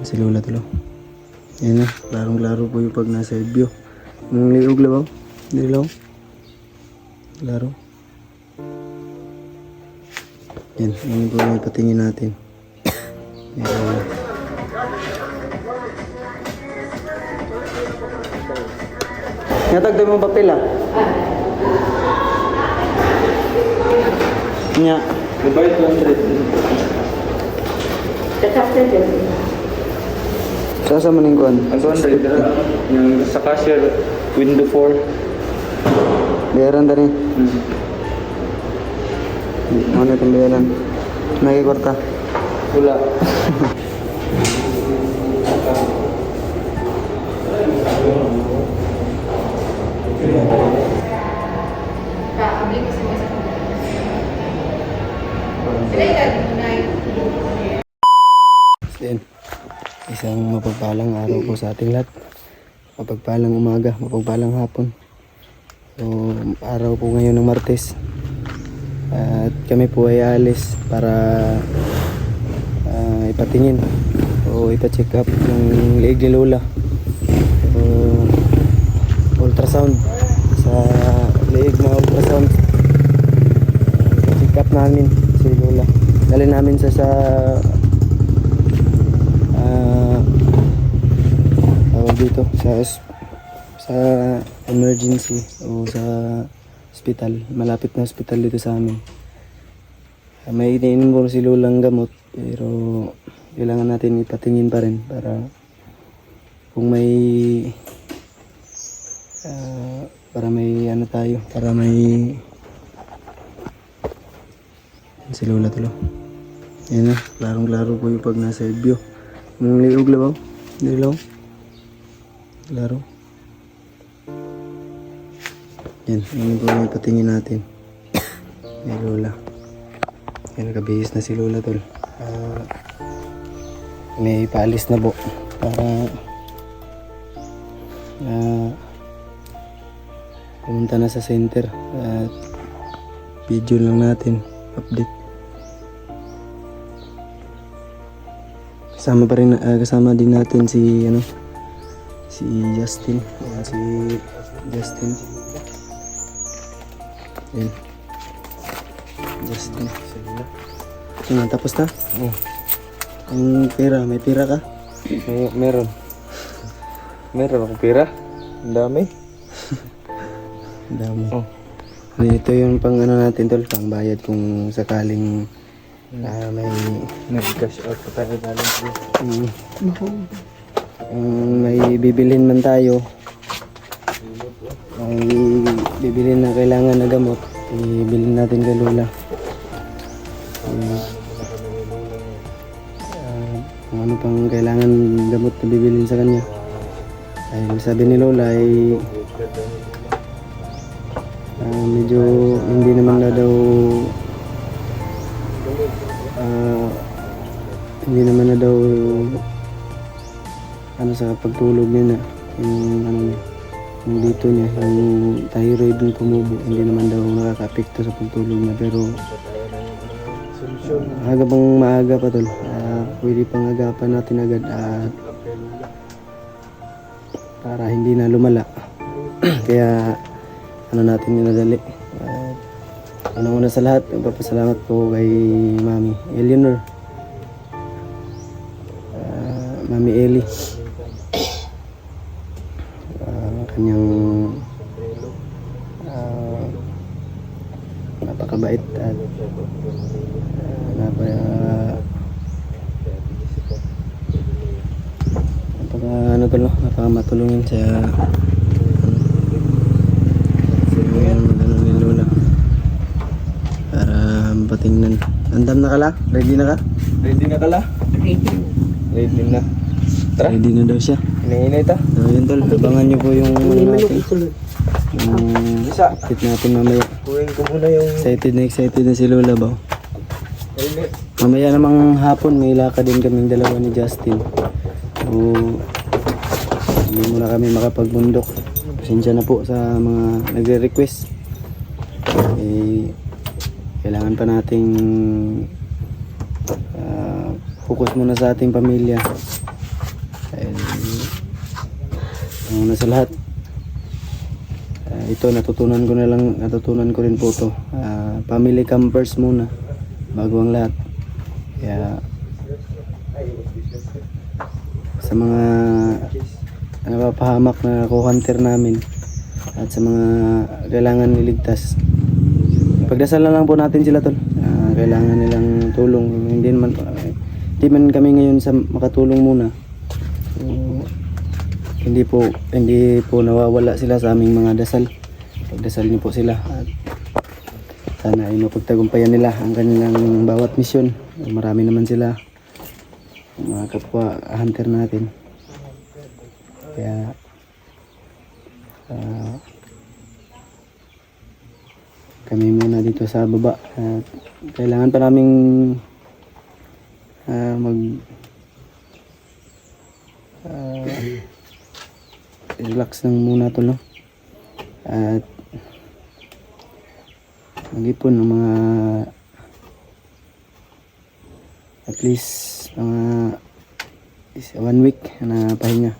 Si Lola tulo. Yan na, larong-laro po yung pag nasa view. Yung liog labaw. Dilaw. Laro. Yan, yun po yung patingin natin. Yan. Natagday mo papel ah. Nya. Diba 200? Sasa man yung kuhan? Ang 200 yung sa cashier, window 4. Bayaran tadi. Ano itong bayaran? Nakikwarta. Wala. Then, isang mapagpalang araw po sa ating lahat. Mapagpalang umaga, mapagpalang hapon. So, araw po ngayon ng Martes. At kami po ay alis para ipatingin o ipa-check up yung leeg ni Lola. So, ultrasound sa leeg na ultrasound. Check up namin si Lola. Dali namin sa tawag dito sa emergency o sa hospital, malapit na hospital dito sa amin. May iniinom ko si Lolang gamot pero kailangan natin ipatingin pa rin para kung may para may ano tayo, para may si Lola tulo. Yan na, larong-laro po yung pag nasa view. Yung liog labaw. Dilaw. Laro. Yan, yun po yung patingin natin. May Lola. Yan, nakabihis na si Lola tol. May paalis na po. Para pumunta na sa center. At video lang natin. Update. Kasama din natin si si Justin. Ayan, si Justin. Ayan. Justin. Ano, tapos na? Oh. Ang pera, may pera ka? Meron. Meron akong pera. Ang dami. Ang dami. Oh. Ito yung pang ano natin tol, pang bayad kung sakaling may Nag-cash out pa tayo galing po. may bibilhin man tayo, may bibilhin na kailangan na gamot, ibilhin natin kay Lola. Kung ano pang kailangan gamot na bibilhin sa kanya, ay sabi ni Lola ay medyo hindi naman na daw hindi naman na daw ano sa pagtulog niya na yung dito niya, yung thyroid yung tumubo, hindi naman daw nakaka-apekto sa pagtulog niya, pero aga bang maaga pa tol, pwede pang agapan natin agad at para hindi na lumala. Kaya ano natin ninadali. Unang-una sa lahat, magpapasalamat po kay Mami Eleanor, Mami Eli, kanyang napakabait at napakamatulungin sa ni Lola para patingnan. Andam na ka la? Ready na ka? Ready na kala? Ready na. Tara. Ready na daw siya. Hinahinay ta. So yun tol, abangan nyo po yung natin. Yung Isa. fit natin mamaya. Kuhin ko muna yung... Excited na si Lola ba? Mamaya namang hapon may lakad din kaming dalawa ni Justin. So hindi muna kami makapagbundok. Pasensya na po sa mga nagre-request. Kailangan pa nating focus muna sa ating pamilya. Dahil ang una sa lahat, ito natutunan ko rin po to. Family come first muna bago ang lahat. Kaya sa mga napapahamak na co-hunter namin at sa mga kailangan niligtas, pagdasal na lang po natin sila tol. Kailangan nilang tulong. Hindi man kami ngayon sa makatulong muna. So, hindi po nawawala sila sa aming mga dasal. Pagdasal niyo po sila at sana ay mapagtagumpayan nila ang kanilang bawat misyon. Marami naman sila, mga kapwa hunter natin. Kaya kami muna dito sa baba at kailangan pa naming relax lang muna to, no? At mag-ipon ng mga at least mga 1 week na pahinga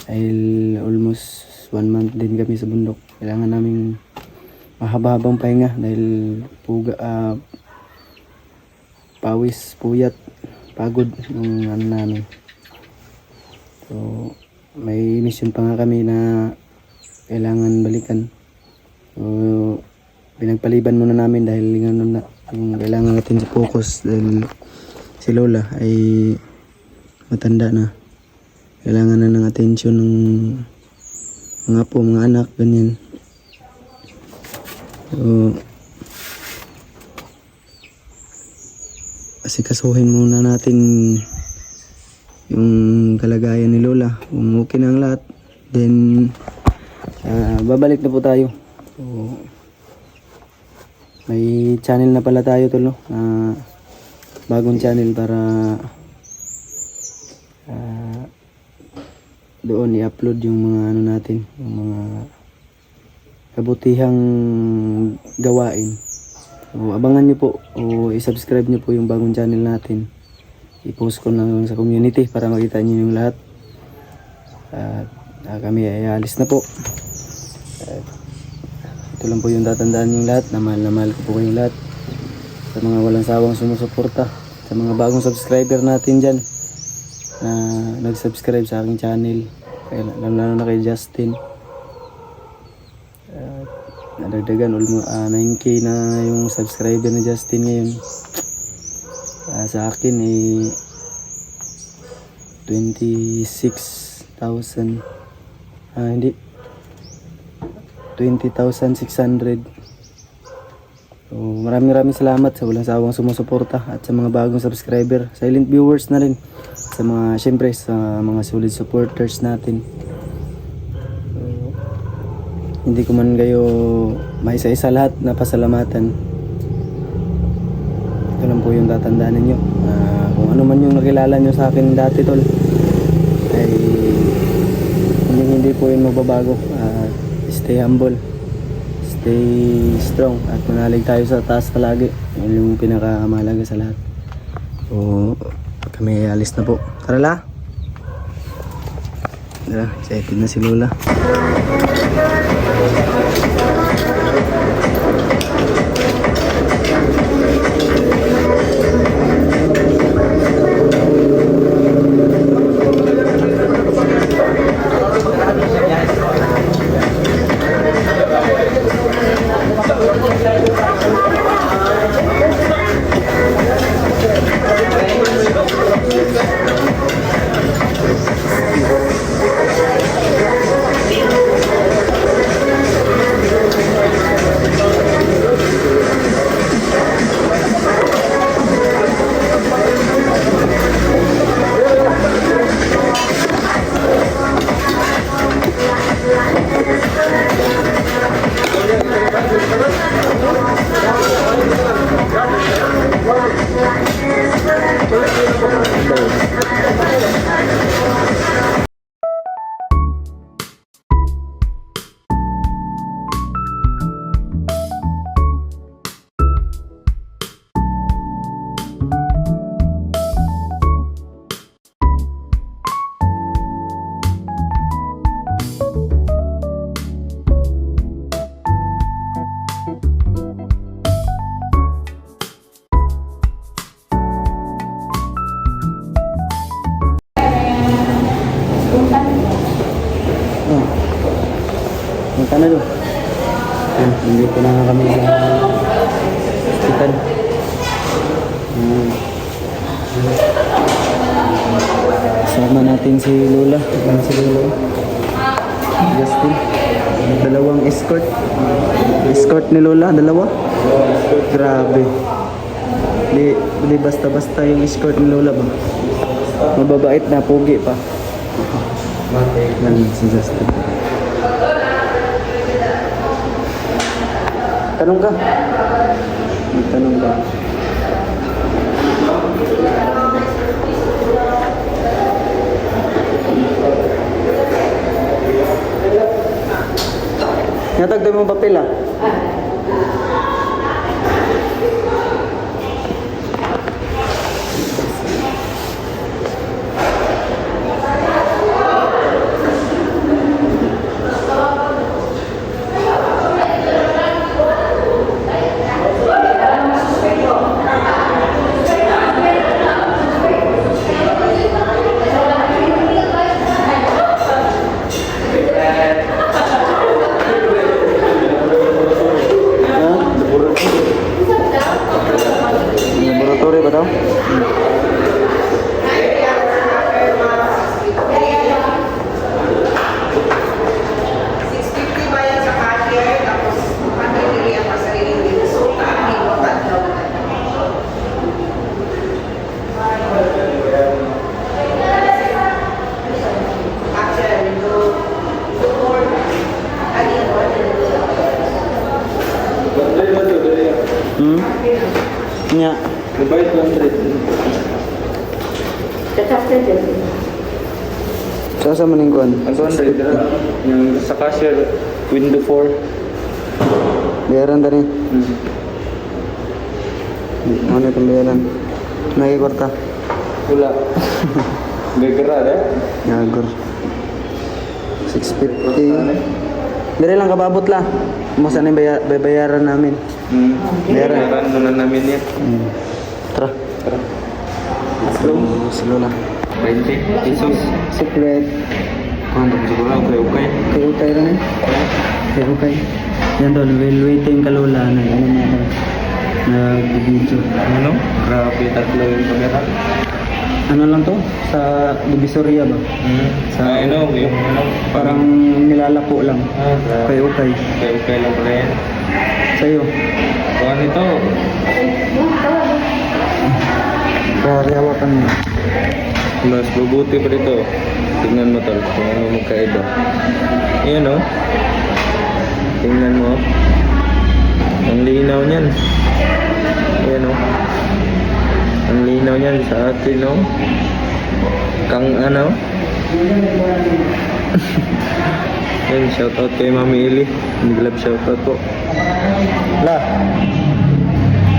dahil almost 1 month din kami sa bundok. Kailangan naming mahaba-habang pahinga dahil pawis, puyat, pagod yung ano namin. So may mission pa nga kami na kailangan balikan. So pinagpaliban muna namin dahil yung kailangan natin sa focus dahil si Lola ay matanda na. Kailangan na ng atensyon ng mga po, mga anak, ganyan. So asikasuhin muna natin yung kalagayan ni Lola. Kung okay na ang lahat, then babalik na po tayo. So, may channel na pala tayo tol, no? Bagong channel para doon i-upload yung mga ano natin, yung mga kabutihang gawain. So, abangan nyo po o i-subscribe nyo po yung bagong channel natin. I-post ko na sa community para makita nyo yung lahat. At kami ay alis na po. Ito lang po yung tatandaan yung lahat. Na mahal ko po kayong lahat. Sa mga walang sawang sumusuporta, sa mga bagong subscriber natin dyan na nag-subscribe sa aking channel, lalo na kay Justin. Nadagdagan 9k na yung subscriber ni Justin ngayon. Sa akin ay 26,000, hindi 20,600. So, maraming salamat sa walang sawang sumusuporta at sa mga bagong subscriber, silent viewers na rin, sa mga syempre sa mga solid supporters natin. So, hindi ko man kayo maisa-isa lahat na pasalamatan. Ito lang po yung tatandaan ninyo. Kung ano man yung nakilala nyo sa akin dati tol, ay hindi po yun magbabago. Stay humble, stay strong, at manalig tayo sa taas palagi. Yun yung pinakamahalaga sa lahat. So kami alis na po. Tara la. Excited na si Lola. Punta na doon. Nandito na nga kami sa hospital. Sama natin si Lola. Si Lola. Justin. Dalawang escort. Escort ni Lola, dalawa. Grabe. Di basta-basta yung escort ni Lola ba? Mababait na, pogi pa. Yan si Justin. Tanong ka. Tanong ka. Natagday mo papel ah. Laboratory ba daw? Nya. Dibayad 100. Sasa maning kuan? Ang 200 dira. Yung sa cashier, window 4. Bayaran tadi. Ano itong bayaran? Nakikwarta. Wala. Gagara eh. Gagor. 650. Dire lang kababot la. Masa na bayaran namin. Bayaran muna namin yan. Tara. Tara. Let's go. Si Lola. 20 pesos. Secret. Ano, siguro okay. Okay rin. Okay. Yan doon, while waiting ka Lola, nag-video. Ano? Grabe, tatlo yung kamera. Ano lang to? Sa Divisoria ba? Sa ano, yung ano? Parang nilalako lang. Grabe. Okay. Okay lang pala yan. Sa'yo. Kuha nito. Kaya hawakan mo. Mas mabuti pa dito. Tingnan mo tol, kung ano magkaiba. Ayan o. Tingnan mo. Ang linaw niyan. Ayan o. Ang linaw niyan sa atin o. Kang ano. Ayan, shoutout kay Mami Ili. Nag-love shoutout po. La.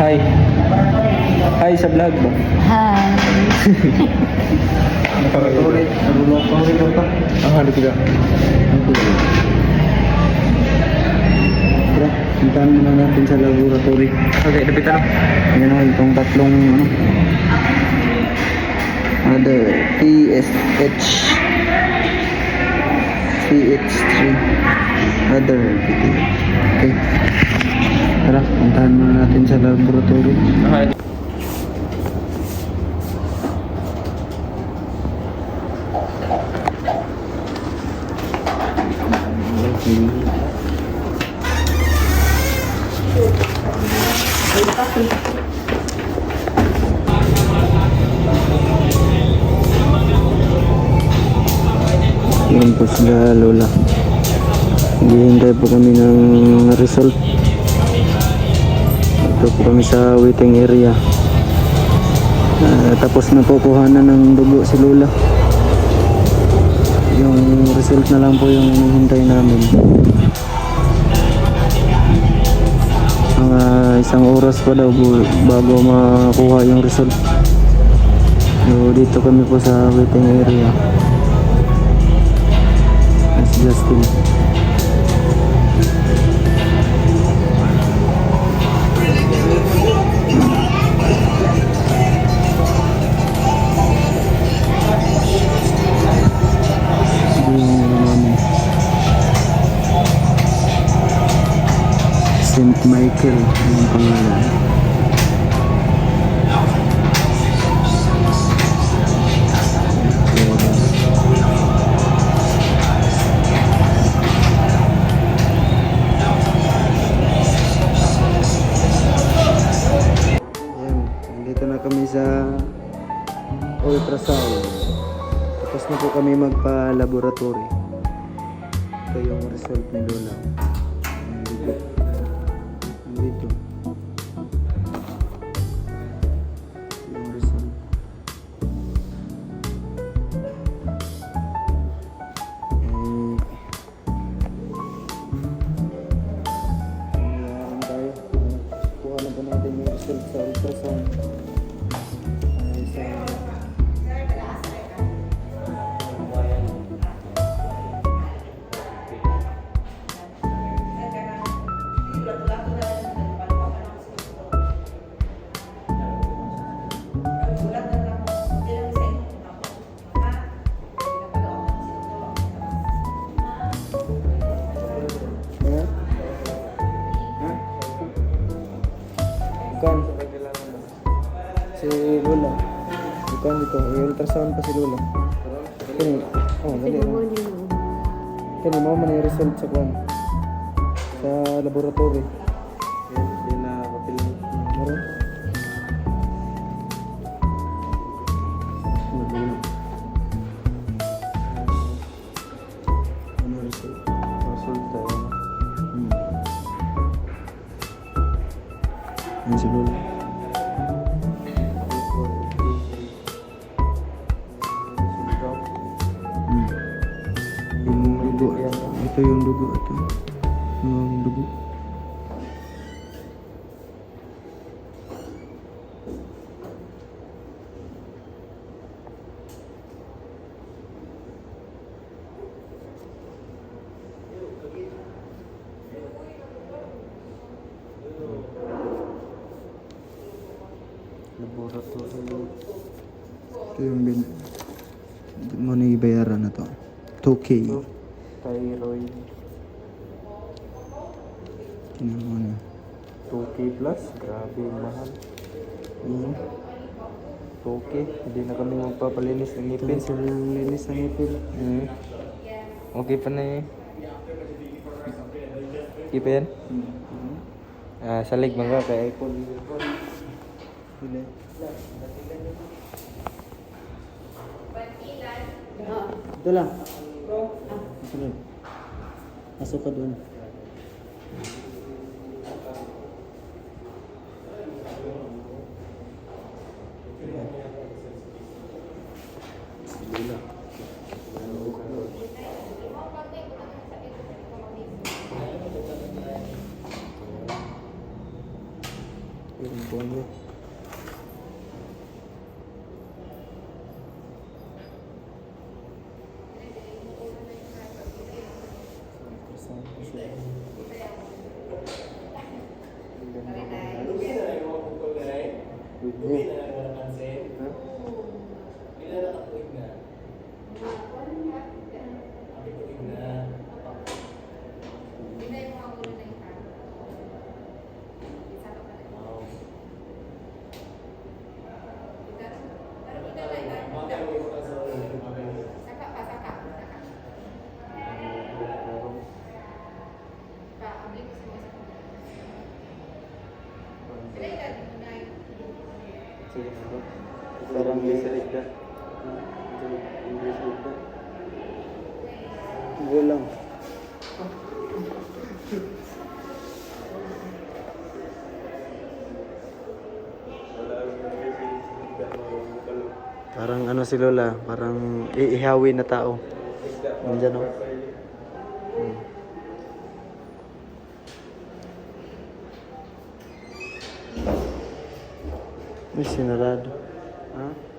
Hi. Hi sa vlog ba? Hi. Tuloy. Nagulong ko pa. Ah, ano ka? Tara, puntahan muna natin sa laboratory. Okay, napitan o. Yan o, itong tatlong other PSH CH3 other okay. Tara, puntahan muna natin sa laboratory. Hi. Yan po sila Lola. Hihintay po kami ng result. Ito po kami sa waiting area. Tapos na po kuhanan ng dugo si Lola. Yung result na lang po yung hinihintay namin. Mga isang oras pa daw bago makuha yung result. So, dito kami po sa waiting area. That's Justin. St. Michael ang pangalan. Ayan, nandito na kami sa ultrasound. Tapos na po kami magpa-laboratory. Ito yung result ni Lola. Nandito. Yung result. Ayan tayo. Kuha na po natin yung result sa ultrasound. Ay, sa Bukan. Si Lola. Bukan dito. I-ultrasound pa si Lola. Kani. Oh, dali na. Kani mo man yung result sa kwan. Sa laboratory. Hindi na kapilang. Meron? Ano result? Result tayo. Yan si Lola. Yung dugo. Ito yung dugo. Ito. Yung dugo. Laboratory. Ito yung mo na ibayaran na to. 2K. Thyroid. Kinuha mo na. 2K plus. Grabe, mahal. 2K. Hindi na kami magpapalinis ng ngipin. Ito sila yung linis ng ipil. Okay pa na eh. Okay pa yan? Salig mga kay iPhone. Sila. Ito lang. Sunod. Pasok ka doon. Yung bonyo. Parang English like that. English like that. Go lang. Parang ano si Lola, parang iihawi na tao. Nandiyan o. May sinarado. Ha?